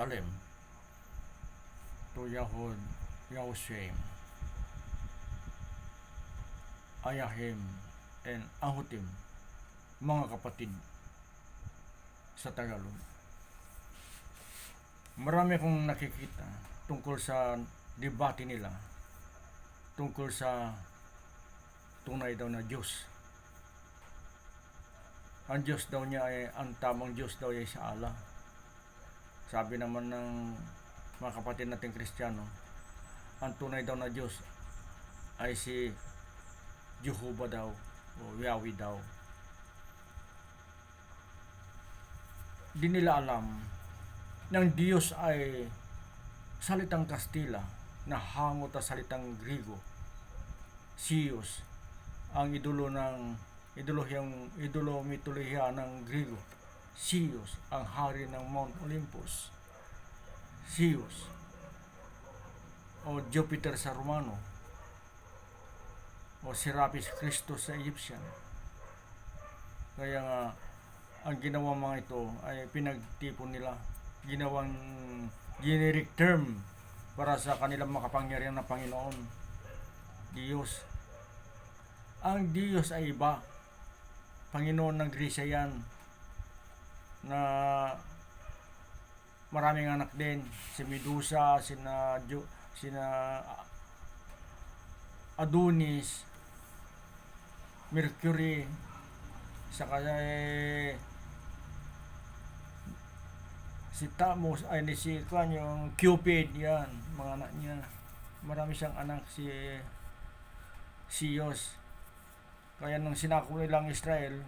Jerusalem to Yahud, Yahushem, Ayahim, and Ahutim, mga kapatid sa Tagalog. Marami akong nakikita tungkol sa debate nila tungkol sa tunay daw na Diyos. Ang Diyos daw niya ay, ang tamang Diyos daw ay sa Allah. Sabi naman ng mga kapatid nating Kristiyano, ang tunay daw na Diyos ay si Jehovah daw o Yahweh daw. Di nila alam ng Diyos ay salitang Kastila na hangot sa salitang Griego, Zeus, ang mitolohiya ng Griego. Zeus, ang hari ng Mount Olympus. Zeus o Jupiter sa Romano, o Serapis Christus sa Egyptian. Kaya nga ang ginawa mga ito ay pinagtipon nila, ginawang generic term para sa kanilang makapangyarihan na Panginoon, Diyos. Ang Diyos ay iba. Panginoon ng Grisya yan, na maraming anak din, si Medusa, sina Adonis, Mercury, saka si Tamos, ay si yung Cupid, yan, mga anak niya. Marami siyang anak, si Zeus. Kaya nung sinako nilang Israel,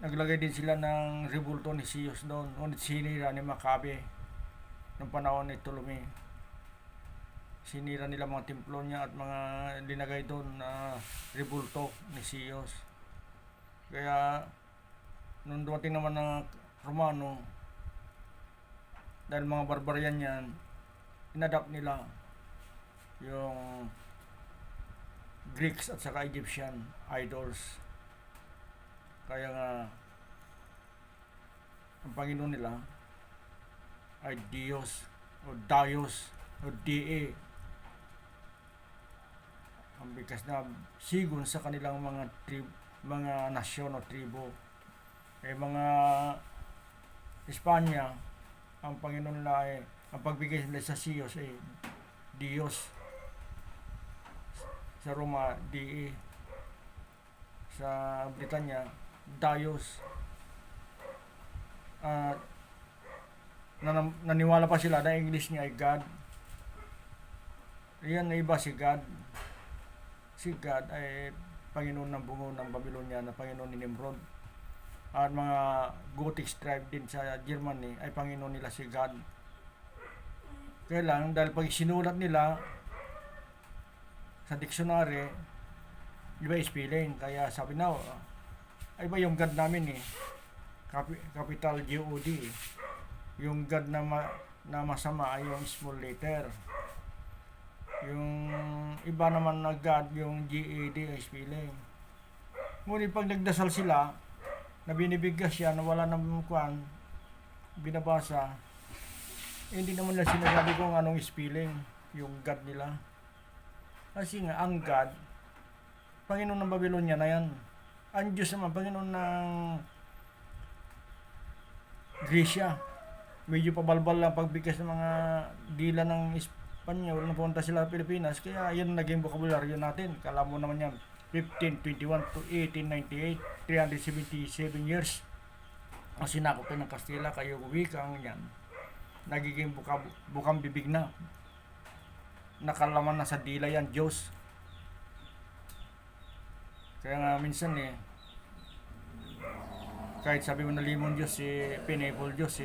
naglagay din sila ng rebulto ni Zeus doon, ngunit sinira ni Makabe noong panahon ni Ptolemy. Sinira nila mga templo niya at mga linagay doon na rebulto ni Zeus. Kaya nung dumating naman ng Romano, dahil mga barbarian yan, inadapt nila yung Greeks at saka Egyptian idols. Kaya nga ang Panginoon nila ay Diyos o Dios o DA, ang bigkas na sigon sa kanilang mga nasyon o tribo. Mga Espanya, ang Panginoon nila ay, ang pagbigay nila sa Zeus ay Diyos. Sa Roma, DA. Sa Britanya, Dios. Naniwala pa sila na English niya ay God. Iyan na iba si God. Si God ay Panginoon ng bungo ng Babylonia, na Panginoon ni Nimrod. At mga Gothic tribe din sa Germany ay Panginoon nila si God. Kaya lang, dahil pag sinulat nila sa dictionary, iba spelling. Kaya sabi na, ay ba yung God namin capital God. Yung God na masama ay yung small letter. Yung iba naman na God, yung GAD ay spelling. Ngunit pag nagdasal sila, na binibigkas siya, na wala nang binabasa, hindi naman nila sinasabi kung anong spelling yung God nila. Kasi nga, ang God, Panginoon ng Babylonia na yan. Ang Diyos naman, Panginoon ng Grisya. Medyo pabalbal lang pagbigkas ng mga dila ng Espanyol na punta sila sa Pilipinas. Kaya yan naging bokabularyo natin. Kala mo naman yan, 1521 to 1898, 377 years. Ang sinakop ng Kastila, kayo wikang yan. Nagiging bukang bibig na. Nakalaman na sa dila yan, Diyos. Kaya nga minsan kahit sabi mo na limon Diyos, pineapple Diyos,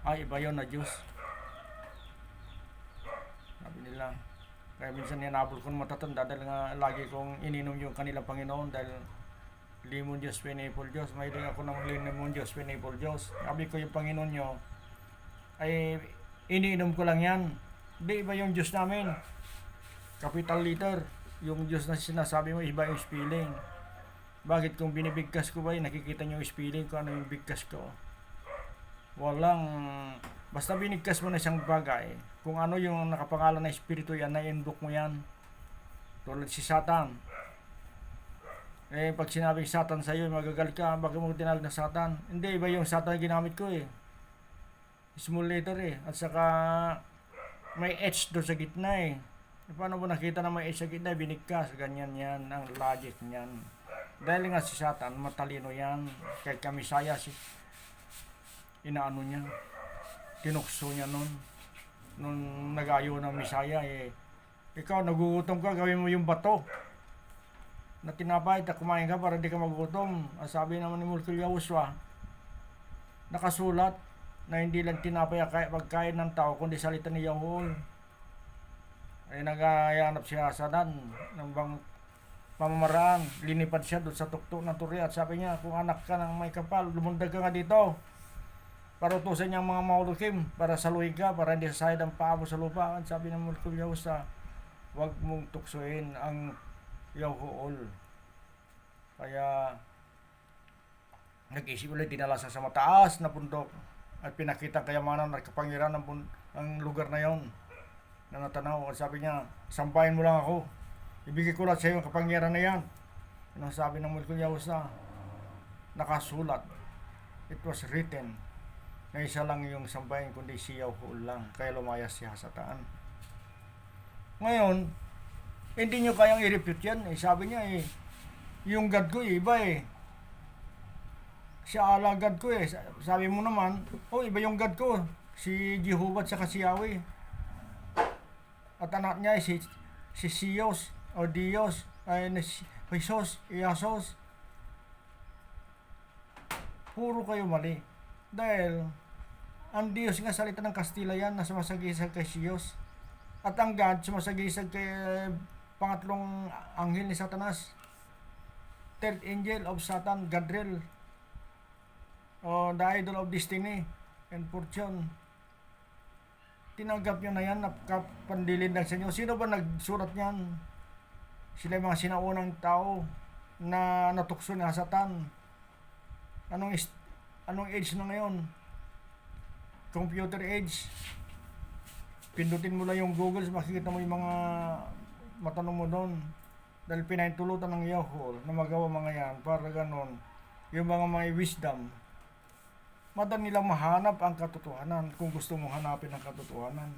ay iba yun na Diyos. Sabi nila. Kaya minsan hinabol ko ng matatanda dahil nga lagi kong ininom yung kanilang Panginoon, dahil limon Diyos, pineapple Diyos. Mahiling ako ng limon Diyos, pineapple Diyos. Sabi ko yung Panginoon nyo ay iniinom ko lang yan. Di iba yung Diyos namin. Capital letter. Yung Diyos na sinasabi mo, iba yung spelling. Bakit kung binibigkas ko ba, nakikita nyo yung spelling ko, ano yung bigkas ko. Walang, basta binigkas mo na isang bagay, kung ano yung nakapangalan na espiritu yan, na-invoke mo yan. Tulad si Satan. Pag sinabing Satan sa'yo, magagalit ka, bakit mo tinawag na Satan? Hindi, iba yung Satan na ginamit ko eh. Small letter eh. At saka, may H doon sa gitna eh. Paano mo nakita na may H sa gitna, binigkas, ganyan yan, ang logic niyan. Dahil nga si Satan, matalino yan. Kahit kami saya, inaano niya, tinukso niya nun nag-ayo ng Misaya eh. Ikaw nagugutom ka, gawin mo yung bato na tinapay at kumain ka para di ka magugutom. Ang sabi naman ni Mulkil Yahuswa, nakasulat na hindi lang tinapay ang pagkain ng tao kundi salita ni Yahweh. Ay nagayanap siya sa dan ng bang pamamaraan, linipad siya doon sa tuktok ng turi at sabi niya, kung anak ka ng may kapal, lumundag ka nga dito para utusan niya ang mga maulukim para saluhin ka, para hindi sasayad ang paa mo sa lupa. At sabi ng Mulkul Yahusa, huwag mong tuksoin ang Yahuol. Kaya nag-isip ulit, dinala sa mataas na bundok at pinakita kayamanan at kapangyarihan ng lugar na yon na natanaw. At sabi niya, sampahin mo lang ako, ibigay ko lang sa iyo ang kapangyarihan na yan. Ang sabi ng Mulkul Yahusa, nakasulat, it was written, na isa lang yung sambahin kundi si Yahweh lang, kaya lumayas siya sa Satan. Ngayon, hindi nyo kayang i-refute yan eh. Sabi niya eh, yung God ko iba eh, siya ala God ko eh. Sabi mo naman, oh iba yung God ko, si Jehovah at saka si Yahweh, at anak niya si Siyos o Dios ay Jesus, Iasos. Puro kayo mali, dahil ang Diyos nga salita ng Kastila yan na sumasagisag kay Siyos. At ang God sumasagisag kay pangatlong anghel ni Satanas. Third angel of Satan, Gadriel. O the idol of destiny and fortune. Tinanggap nyo na yan, napakapandilin lang sa inyo. Sino ba nagsurat niyan? Sila yung mga sinaunang tao na natukso na Satan. Anong age na ngayon? Computer age. Pindutin mo lang yung Google, makikita mo yung mga matanong mo doon. Dahil pinahintulutan ng Yahweh na magawa mga yan para ganon yung mga may wisdom, madali nilang mahanap ang katotohanan kung gusto mong hanapin ang katotohanan.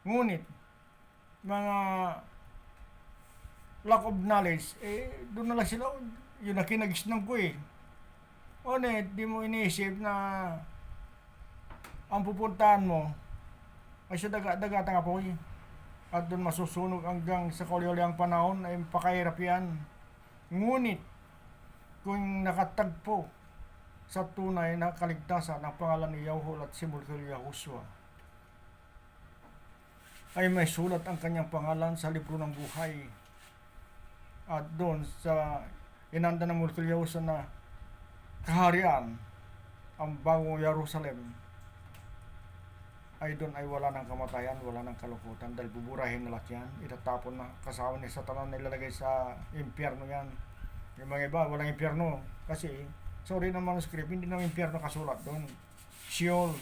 Ngunit mga lack of knowledge, doon na lang sila, yun na kinagisnan ko eh. Ngunit di mo iniisip na ang pupuntahan mo ay sa dagatang apoy at doon masusunog hanggang sa kauli-uliang panahon ay pakahirap yan. Ngunit kung nakatagpo sa tunay na kaligtasan ng pangalan ni Yahweh at si Mulkil Yahushua, ay may sulat ang kanyang pangalan sa libro ng buhay. At doon sa inanda ng Mulkil Yahushua na kaharian, ang bagong Jerusalem, ay doon ay wala ng kamatayan, wala ng kalungkutan, dahil buburahin na lahat yan, itatapon na, kasama ni Satanan na ilalagay sa impyerno yan. Yung mga iba, walang impyerno, kasi sorry ng manuscript, hindi ng impyerno kasulat doon. Sheol,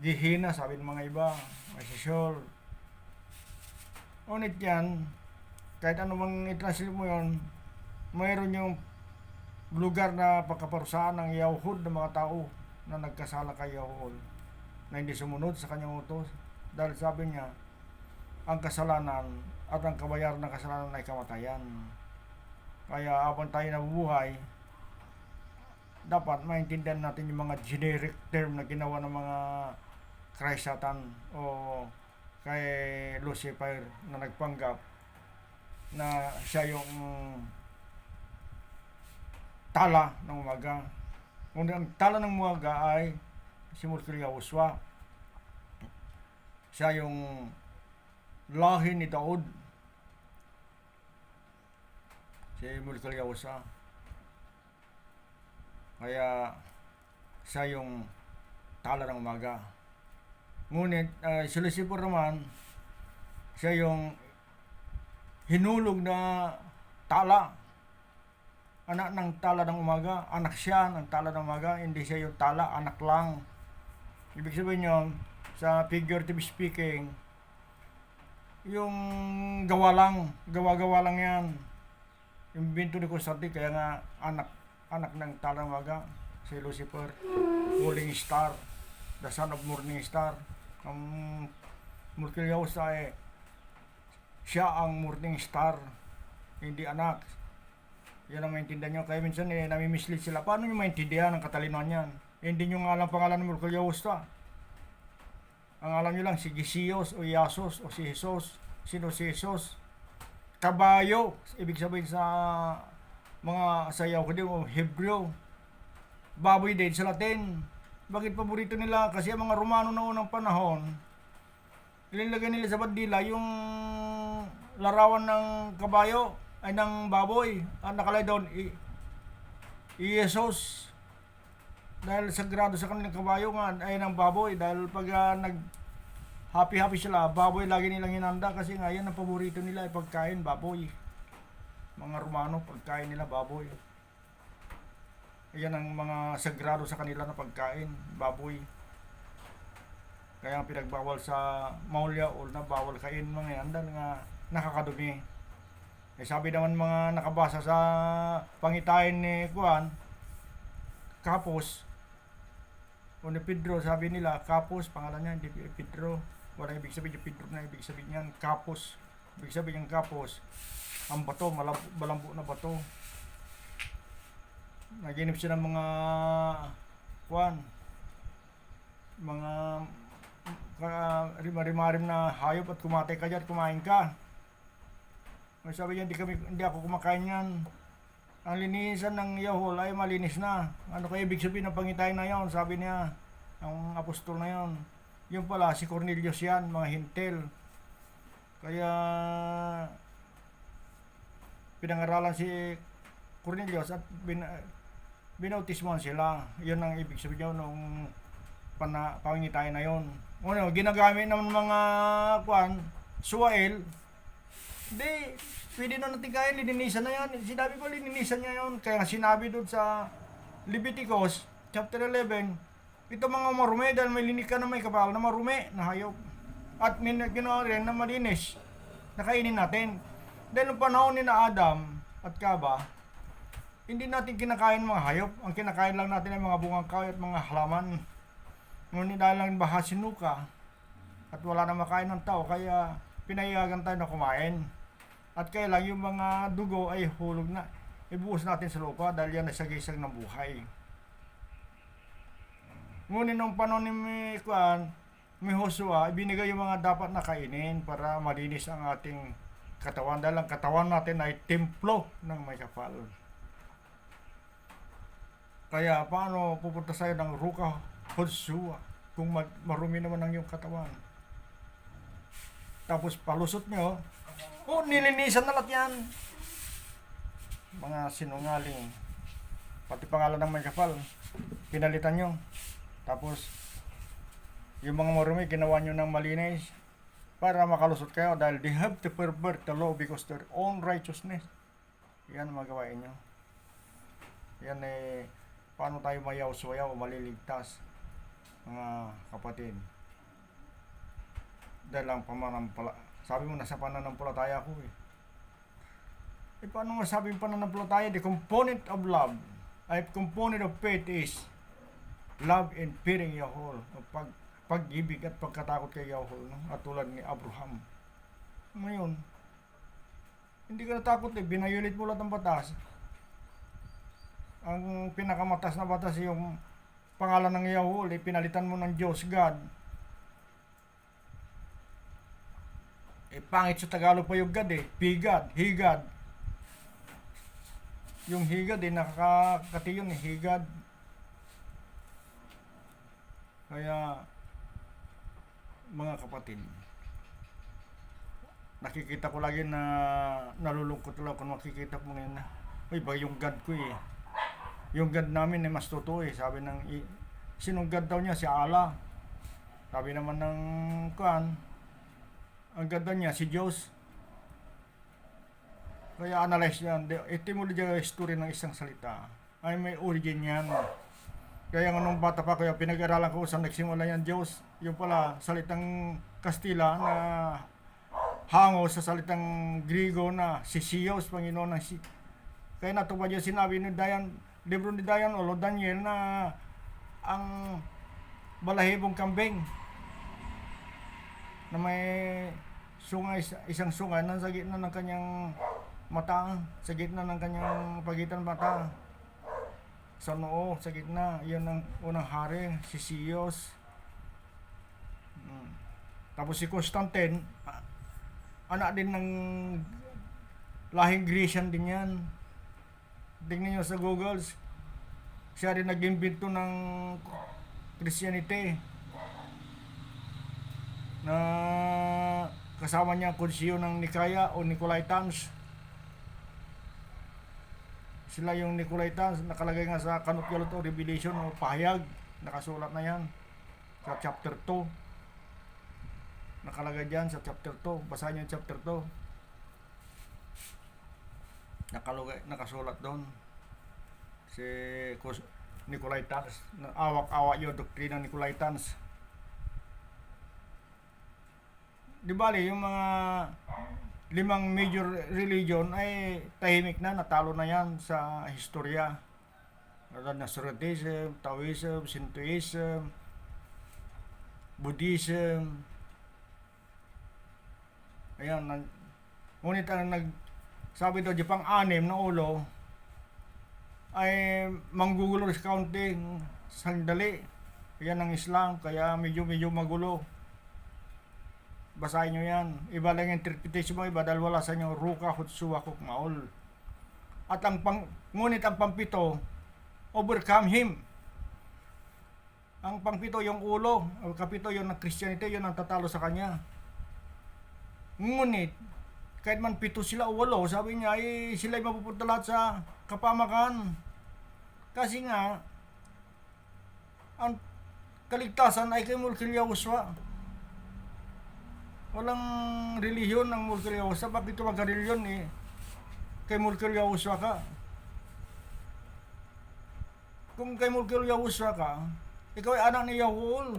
Gehenna, sabi ng mga iba, ay si Sheol. Ngunit yan, kahit ano mang i-translate mo yun, mayroon yung lugar na pagkaparusahan ng Yahud ng mga tao na nagkasala kay Yahweh, na hindi sumunod sa kanyang utos. Dahil sabi niya, ang kasalanan at ang kabayaran ng kasalanan ay kamatayan. Kaya habang tayo nabubuhay, dapat maintindihan natin yung mga generic term na ginawa ng mga Christ Satan o kay Lucifer na nagpanggap na siya yung tala ng umaga. Ngunit ang tala ng umaga ay si Mulkil Yahushua. Siya yung lahi ni Daud. Si Mulkil Yahushua. Kaya siya yung tala ng umaga. Ngunit si Lucifer naman, siya yung hinulog na tala anak ng tala ng umaga, anak siya ng tala ng umaga, hindi siya yung tala, anak lang. Ibig sabihin yun, sa figurative speaking, yung gawa-gawa lang yan. Yung binto ni Constantine, kaya nga anak ng tala ng umaga, si Lucifer, morning star, the son of morning star. Ang Mercuryos ay siya ang morning star, hindi anak. Yan ang maintindihan nyo. Kaya minsan nami-mislead sila. Paano nyo maintindihan ang katalinuhan yan? Hindi nyo nga alam pangalan ng Mercuryos ta. Ang alam nyo lang si Gisios o Iasos o si Jesus. Sino si Jesus? Kabayo. Ibig sabihin sa mga sayaw ko din o Hebreo. Baboy din sa Latin. Bakit paborito nila? Kasi ang mga Romano na unang panahon, ilalagay nila sa bandila yung larawan ng kabayo ay ng baboy. Nakalagay doon Jesus. Dahil sagrado sa kanilang kabayo nga ay ng baboy. Dahil pag nag happy sila, baboy lagi nilang hinanda kasi nga yan ang paborito nila ay pagkain, baboy. Mga Romano, pagkain nila baboy. Yan ang mga sagrado sa kanila na pagkain, baboy. Kaya ang pinagbawal sa Maulya o na bawal kain mga yan dahil nga nakakadumi. Sabi naman mga nakabasa sa pangitain ni Juan, Kapos o ni Pedro, sabi nila Kapos, pangalan niya, hindi Pedro. Wala ibig sabihin yung Pedro na, ibig sabihin niyan Kapos. Ibig sabihin yung Kapos, ang bato, malambo na bato. Naginip siya ng mga Juan, mga rimarim na hayop at kumatay ka dyan, kumain ka. Sabi niya, hindi ako kumakain yan. Ang linisan ng Yahol ay malinis na. Ano kaya ibig sabihin ng pangitain na yon? Sabi niya, ang apostol na yon. Yung pala, si Cornelius yan, mga hintel. Kaya, pinangaralan si Cornelius at binautismohan sila. Yun ang ibig sabihin nung pangitain na yon. Ano, ginagamit ng mga suwael. Hindi, pwede na natin kaya, lininisan na yan. Sinabi ko, lininisan niya yun. Kaya sinabi doon sa Leviticus, chapter 11, ito mga marumi, dahil may linika na may kapal na marumi, na hayop. At ginawa rin na malinis, nakainin natin. Dahil noong panahon ni na Adam at Kaba, hindi natin kinakain mga hayop. Ang kinakain lang natin ay mga bungang kahoy at mga halaman. Ngunit dahil lang baha sinuka, at wala na makain ng tao, kaya pinayagan tayo na kumain. At kaya lang yung mga dugo ay hulog na. Ibuhos natin sa lupa dahil yan ay sagisag ng buhay. Ngunit nung panahon ni Joshua, ibinigay yung mga dapat na kainin para malinis ang ating katawan. Dahil ang katawan natin ay templo ng may kapal. Kaya paano pupunta sa'yo ng Ruka Joshua kung marumi naman ang iyong katawan? Tapos palusot nyo, nilinisan na lahat yan. Mga sinungaling. Pati pangalan ng may kapal, pinalitan nyo. Tapos, yung mga marumi, ginawa nyo ng malinis para makalusot kayo dahil they have to pervert the law because their own righteousness. Yan ang magawain nyo. Yan paano tayo mayaw-suyaw o maliligtas, mga kapatid. Dahil lang sabi mo, nasa pananampalataya ako paano masabi yung pananampalataya? The component of love, component of faith is love and fearing Yahweh. Pag-ibig at pagkatakot kay Yahweh, no? At tulad ni Abraham. Ngayon, hindi ka natakot binayulit mo lahat ng batas. Ang pinakamatas na batas yung pangalan ng Yahweh, pinalitan mo ng Diyos, God. Pangit sa Tagalog pa yung God P-God, He-God. Yung He-God nakakati yun He-God. Kaya, mga kapatid, nakikita ko lagi na nalulungkot lang kung makikita ko ngayon na, ba yung God ko Yung God namin mas totoo Sabi ng, sinong God daw niya? Si Allah. Sabi naman ng ang ganda niya, si Diyos. Kaya analyze yan. Etymology ng history ng isang salita ay may origin yan. Kaya nga nung bata pa, kaya pinag-aralan ko sa nagsimula yan Diyos. Yung pala, salitang Kastila na hango sa salitang Griego na si Sios, Panginoon ng kaya natupad yung sinabi ni Dayan, libro ni Dayan o Daniel na ang balahibong kambing na may sungay, isang sungay na sa gitna ng kanyang mata, sa gitna ng kanyang pagitan mata, sa noo, sa gitna, yun ang unang hari, si Sios. Tapos si Constantine, anak din ng lahing Grecian din yan. Tingnan nyo sa Google, siya rin nag-imbento ng Christianity na kasama niya ang konsiyo ng Nikaya o Nicolaitans. Sila yung Nicolaitans, nakalagay nga sa Kanutyalot o Revelation o Pahayag, nakasulat na yan sa chapter 2. Nakalagay dyan sa chapter 2, basahin nyo yung chapter 2. Nakasulat doon si Nicolaitans, awak-awak yung doktrina ng Nicolaitans. Di bali yung mga 5 major religion ay tahimik na, natalo na yan sa historya. Nazaritism, Taoism, Shintoism, Buddhism. Ayan, ngunit ang sabi daw, di pang-anim na ulo ay manggugulo sa counting sandali. Yan ang Islam, kaya medyo magulo. Basahin nyo yan. Iba lang yung interpretation mo, iba dahil wala sa inyo ruka, hutsuwa, kukmaol. At ngunit ang pampito, overcome him. Ang pangpito yung ulo, o kapito yung Christianity, yun ang tatalo sa kanya. Ngunit, kahit man 7 sila o 8, sabi niya ay sila'y mapupunta lahat sa kapamakan. Kasi nga, ang kaligtasan ay kay Mulkil Yahuswa. Walang relihiyon ng Mulkil Yahuswa. Bakit ito magka-relihiyon eh? Kay Mulkil Yahuswa ka. Kung kay Mulkil Yahuswa ka, ikaw ay anak ni Yahuul.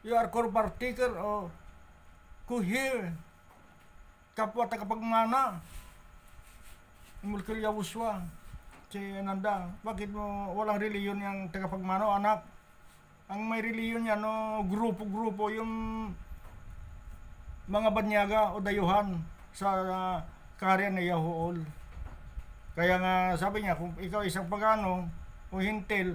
You are co-partaker o kuhir, kapwa tagapagmana, Mulkil Yahuswa, si Nanda. Bakit mo walang reliyon yung tagapagmano, anak? Ang may reliyon yan, no, grupo-grupo, yung mga banyaga o dayuhan sa kaharian ni Yahuol. Kaya nga sabi niya, kung ikaw isang pagano o hintil,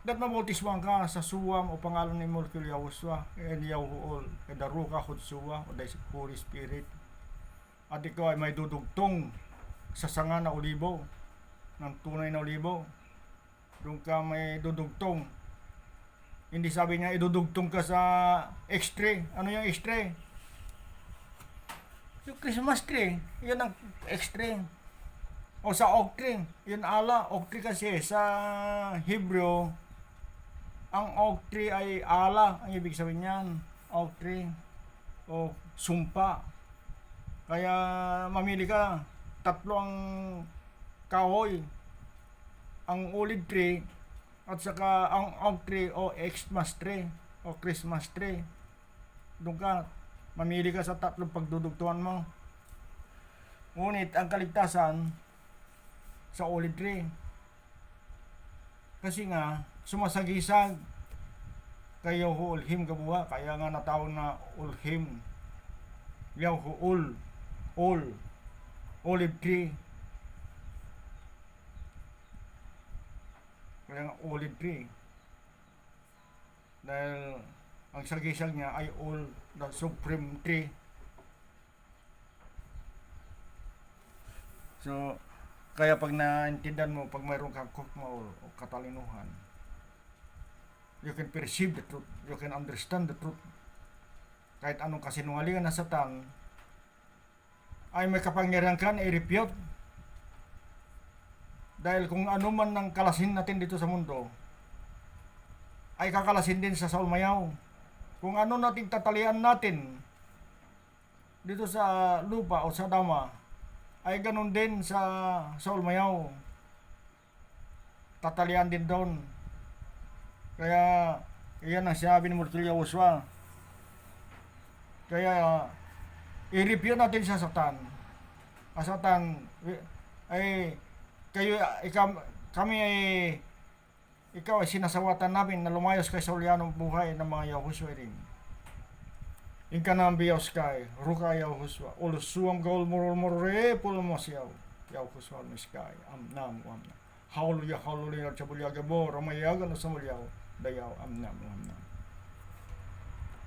dat mabautismuhan ka sa suwam o pangalan ni Mulkil Yahuswa and Yahuol, Daruka Hutsuwa o the Holy Spirit. At ikaw ay may dudugtong sa sanga na olibo, ng tunay na olibo. Doon ka may dudugtong. Hindi sabi niya idudugtong ka sa X-ray. Ano yung X-ray? Yung Christmas tree, yun ang X-ray. O sa oak tree, yun ala. Oak tree kasi sa Hebrew, ang oak tree ay ala, ang ibig sabihin niyan, oak tree o sumpa. Kaya mamili ka, 3 ang kahoy, ang olive tree at saka ang oak tree o Xmas tree o Christmas tree. Doon ka, mamili ka sa 3 pagdudugtuhan mo. Ngunit ang kaligtasan sa olive tree. Kasi nga, sumasagisag kay Yahuulhim kabuha, kaya nga natawag na Ulhim, Yahuul, olive tree. Kaya nga olive tree. Dahil ang sagisag niya ay the supreme tree. So, kaya pag naintindihan mo, pag mayroon kang kukma o katalinuhan, you can perceive the truth, you can understand the truth. Kahit anong kasinungalingan na Satan ay may kapangyarihan ka na i-refute. Dahil kung ano man ng kalasin natin dito sa mundo, ay kakalasin din sa Saulmayaw. Kung ano nating tatalian natin dito sa lupa o sa dama ay ganun din sa Ulmayaw. Tatalian din doon. Kaya iyan ang sinabi ni Mortilio Joshua. Kaya i-review natin sa Satan. Satan ay kayo kami ay ikaw ay sinasawatan namin na lumayos kay sa ulyanong buhay ng mga Yahushua rin. Inka na ang biyaws kay Ruka Yahushua ulusuam gaul murmurre pulmosyaw Yahushua miskay amnam amnam. Hallelujah hallelujah chabulya gabo ramayagan sa mulyaw dayaw amnam amnam.